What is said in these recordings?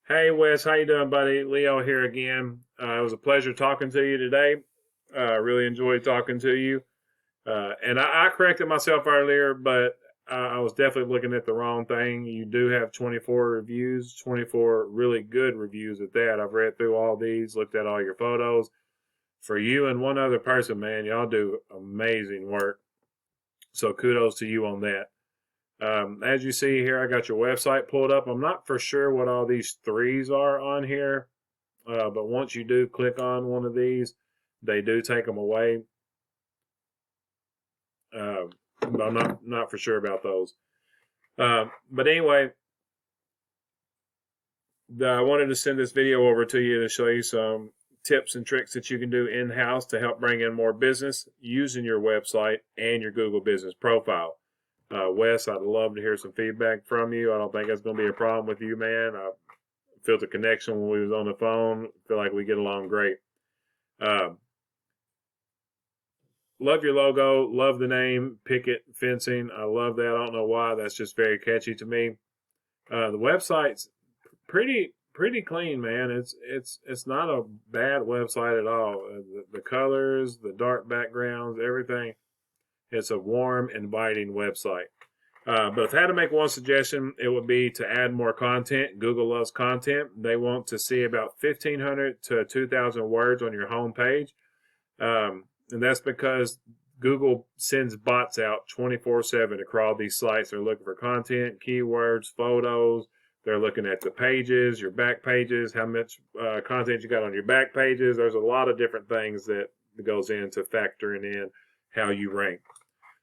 Hey Wes, how you doing, buddy? Leo here again. It was a pleasure talking to you today. Really enjoyed talking to you. And I corrected myself earlier, but I was definitely looking at the wrong thing. You do have 24 reviews, 24 really good reviews at that. I've read through all these, looked at all your photos. For you and one other person, man, y'all do amazing work. So kudos to you on that. As you see here, I got your website pulled up. I'm not for sure what all these threes are on here. But once you do click on one of these, they do take them away. But I'm not for sure about those. But anyway, I wanted to send this video over to you to show you some tips and tricks that you can do in-house to help bring in more business using your website and your Google Business Profile. Wes, I'd love to hear some feedback from you. I don't think that's going to be a problem with you, man. I felt the connection when we was on the phone. I feel like we get along great. Love your logo. Love the name Picket Fencing. I love that. I don't know why. That's just very catchy to me. The website's pretty clean, man. It's not a bad website at all. The colors, the dark backgrounds, everything. It's a warm, inviting website. But if I had to make one suggestion, it would be to add more content. Google loves content. They want to see about 1,500 to 2,000 words on your home page. And that's because Google sends bots out 24/7 to crawl these sites. They're looking for content, keywords, photos. They're looking at the pages, your back pages, how much content you got on your back pages. There's a lot of different things that goes into factoring in how you rank.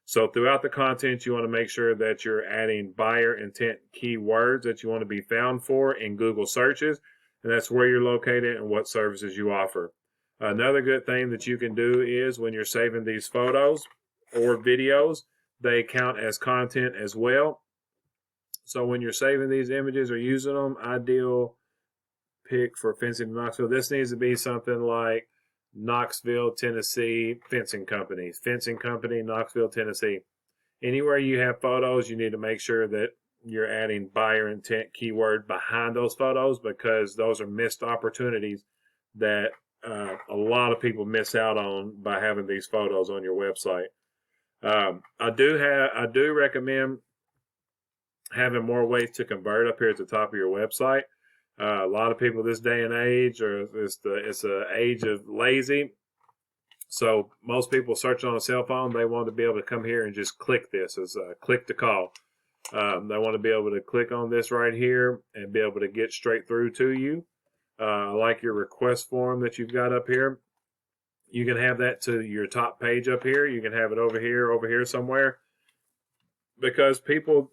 So throughout the content, you want to make sure that you're adding buyer intent keywords that you want to be found for in Google searches. And that's where you're located and what services you offer. Another good thing that you can do is when you're saving these photos or videos, they count as content as well. So when you're saving these images or using them, ideal pick for fencing in Knoxville. This needs to be something like Knoxville, Tennessee fencing company, Knoxville, Tennessee. Anywhere you have photos, you need to make sure that you're adding buyer intent keyword behind those photos because those are missed opportunities that a lot of people miss out on by having these photos on your website. I do recommend having more ways to convert up here at the top of your website. A lot of people this day and age it's the age of lazy. So most people search on a cell phone. They want to be able to come here and just click this as click to call. They want to be able to click on this right here and be able to get straight through to you. I like your request form that you've got up here. You can have that to your top page up here. You can have it over here somewhere. Because people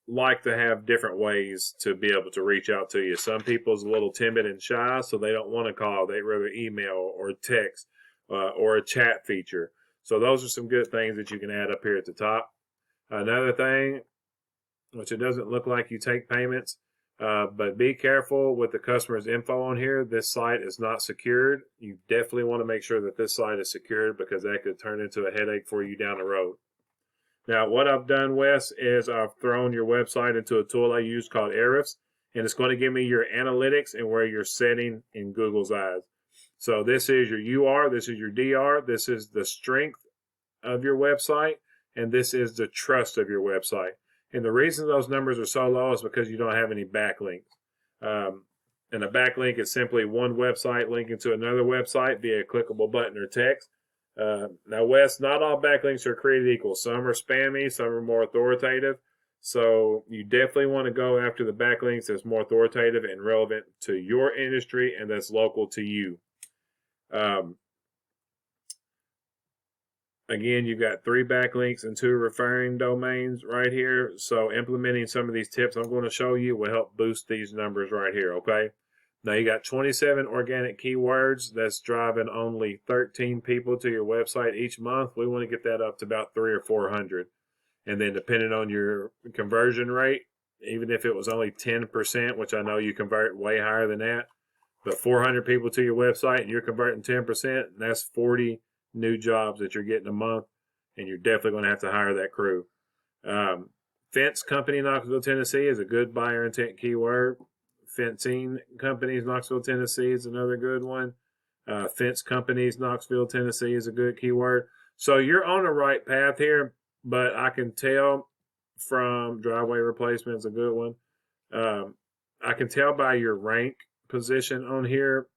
like to have different ways to be able to reach out to you. Some people's a little timid and shy, so they don't want to call. They'd rather email or text or a chat feature. So those are some good things that you can add up here at the top. Another thing, which it doesn't look like you take payments, but be careful with the customer's info on here. This site is not secured. You definitely want to make sure that this site is secured because that could turn into a headache for you down the road. Now, what I've done, Wes, is I've thrown your website into a tool I use called Ahrefs, and it's going to give me your analytics and where you're setting in Google's eyes. So this is your UR, this is your DR, this is the strength of your website, and this is the trust of your website. And the reason those numbers are so low is because you don't have any backlinks. And a backlink is simply one website linking to another website via a clickable button or text. Now, Wes, not all backlinks are created equal. Some are spammy, some are more authoritative. So you definitely want to go after the backlinks that's more authoritative and relevant to your industry and that's local to you. Again, you've got 3 backlinks and 2 referring domains right here. So implementing some of these tips I'm going to show you will help boost these numbers right here, okay? Now you got 27 organic keywords. That's driving only 13 people to your website each month. We want to get that up to about 300 or 400. And then depending on your conversion rate, even if it was only 10%, which I know you convert way higher than that, but 400 people to your website and you're converting 10%, that's 40 new jobs that you're getting a month, and you're definitely going to have to hire that crew. Fence Company, Knoxville, Tennessee is a good buyer intent keyword. Fencing Companies, Knoxville, Tennessee is another good one. Fence Companies, Knoxville, Tennessee is a good keyword. So you're on the right path here, but I can tell from driveway replacement is a good one. I can tell by your rank position on here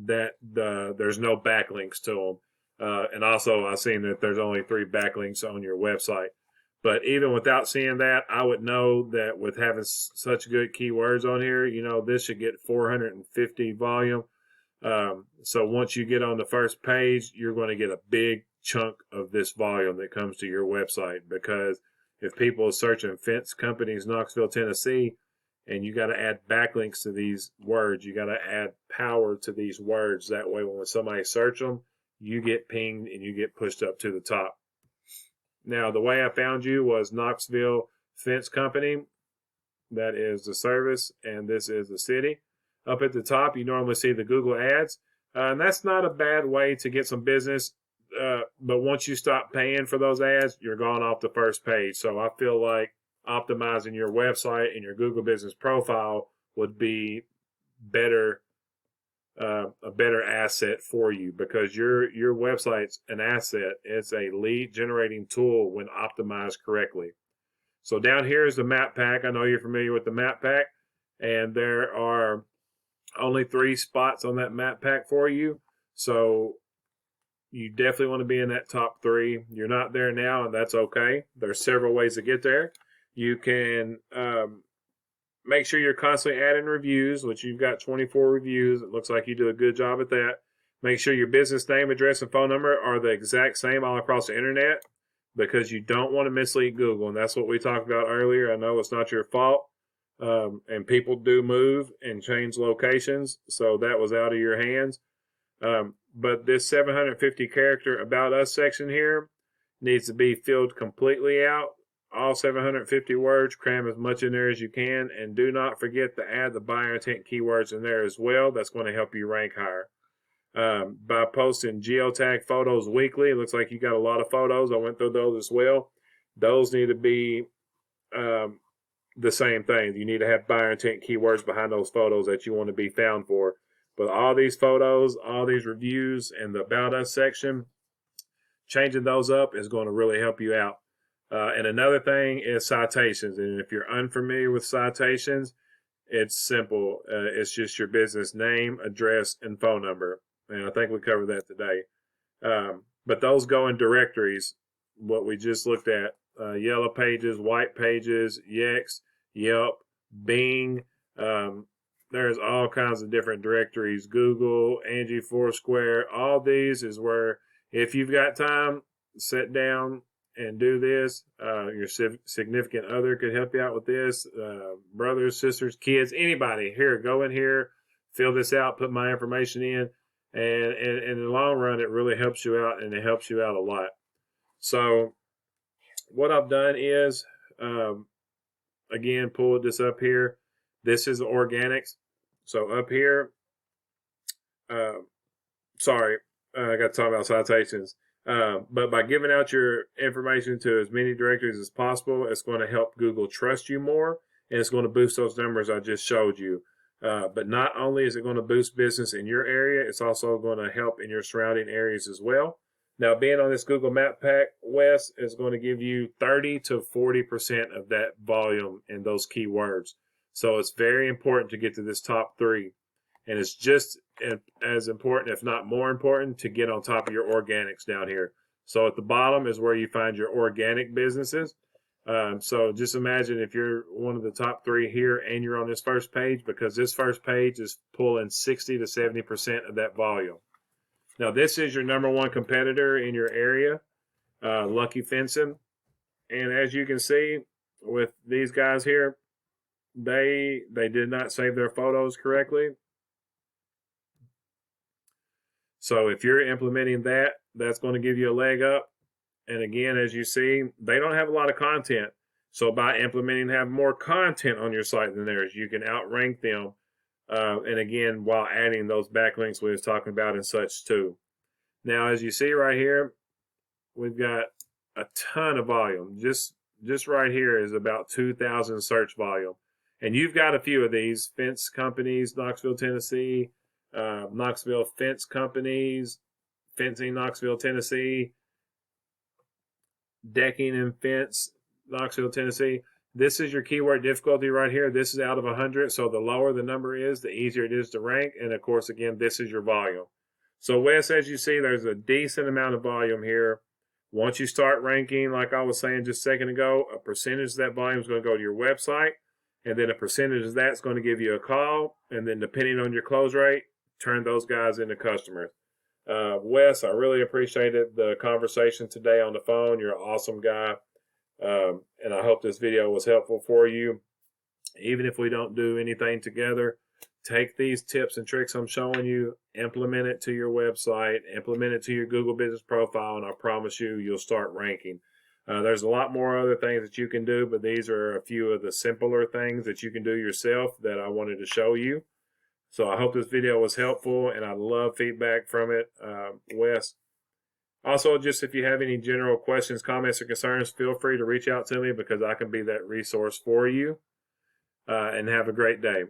that there's no backlinks to them. And also I've seen that there's only 3 backlinks on your website. But even without seeing that, I would know that with having such good keywords on here, this should get 450 volume. So once you get on the first page, you're going to get a big chunk of this volume that comes to your website, because if people are searching Fence Companies, Knoxville, Tennessee, and you got to add backlinks to these words, you got to add power to these words. That way, when somebody search them, you get pinged and you get pushed up to the top. Now, the way I found you was Knoxville Fence Company. That is the service, and this is the city. Up at the top, you normally see the Google ads. And that's not a bad way to get some business. But once you stop paying for those ads, you're gone off the first page. So I feel like optimizing your website and your Google business profile would be better, a better asset for you, because your website's an asset. It's a lead generating tool when optimized correctly. So down here is the map pack. I know you're familiar with the map pack, and there are only 3 spots on that map pack for you. So you definitely want to be in that top 3. You're not there now, and that's okay. There's several ways to get there. You can make sure you're constantly adding reviews, which you've got 24 reviews. It looks like you do a good job at that. Make sure your business name, address, and phone number are the exact same all across the internet, because you don't want to mislead Google. And that's what we talked about earlier. I know it's not your fault. And people do move and change locations, so that was out of your hands. But this 750 character About Us section here needs to be filled completely out. All 750 words, cram as much in there as you can, and do not forget to add the buyer intent keywords in there as well. That's going to help you rank higher. By posting geotag photos weekly, it looks like you got a lot of photos. I went through those as well. Those need to be the same thing. You need to have buyer intent keywords behind those photos that you want to be found for. But all these photos, all these reviews, and the About Us section, changing those up is going to really help you out. And another thing is citations. And if you're unfamiliar with citations, it's simple. It's just your business name, address, and phone number. And I think we covered that today. But those go in directories, what we just looked at. Yellow Pages, White Pages, Yext, Yelp, Bing. There's all kinds of different directories. Google, Angie, Foursquare. All these is where, if you've got time, sit down and do this. Your significant other could help you out with this. Brothers, sisters, kids, anybody. Here, go in here, fill this out, put my information in. And in the long run, it really helps you out, and it helps you out a lot. So what I've done is, again, pulled this up here. This is organics. So up here, I got to talk about citations. But by giving out your information to as many directories as possible, it's going to help Google trust you more, and it's going to boost those numbers I just showed you. But not only is it going to boost business in your area, it's also going to help in your surrounding areas as well. Now, being on this Google Map Pack, Wes, is going to give you 30 to 40% of that volume in those keywords. So it's very important to get to this top 3. And it's just as important, if not more important, to get on top of your organics down here. So at the bottom is where you find your organic businesses. So just imagine if you're one of the top 3 here and you're on this first page, because this first page is pulling 60 to 70% of that volume. Now, this is your number 1 competitor in your area, Lucky Fencing. And as you can see with these guys here, they did not save their photos correctly. So if you're implementing that, that's going to give you a leg up. And again, as you see, they don't have a lot of content. So by implementing, have more content on your site than theirs, you can outrank them. And again, while adding those backlinks we was talking about and such too. Now, as you see right here, we've got a ton of volume. Just just right here is about 2,000 search volume. And you've got a few of these fence companies, Knoxville, Tennessee, Knoxville Fence Companies, Fencing, Knoxville, Tennessee, Decking and Fence, Knoxville, Tennessee. This is your keyword difficulty right here. This is out of 100. So the lower the number is, the easier it is to rank. And of course, again, this is your volume. So Wes, as you see, there's a decent amount of volume here. Once you start ranking, like I was saying just a second ago, a percentage of that volume is going to go to your website. And then a percentage of that's going to give you a call. And then depending on your close rate, turn those guys into customers. Wes, I really appreciated the conversation today on the phone. You're an awesome guy. And I hope this video was helpful for you. Even if we don't do anything together, take these tips and tricks I'm showing you, implement it to your website, implement it to your Google Business Profile, and I promise you, you'll start ranking. There's a lot more other things that you can do, but these are a few of the simpler things that you can do yourself that I wanted to show you. So I hope this video was helpful, and I love feedback from it, Wes. Also, just if you have any general questions, comments, or concerns, feel free to reach out to me because I can be that resource for you. And have a great day.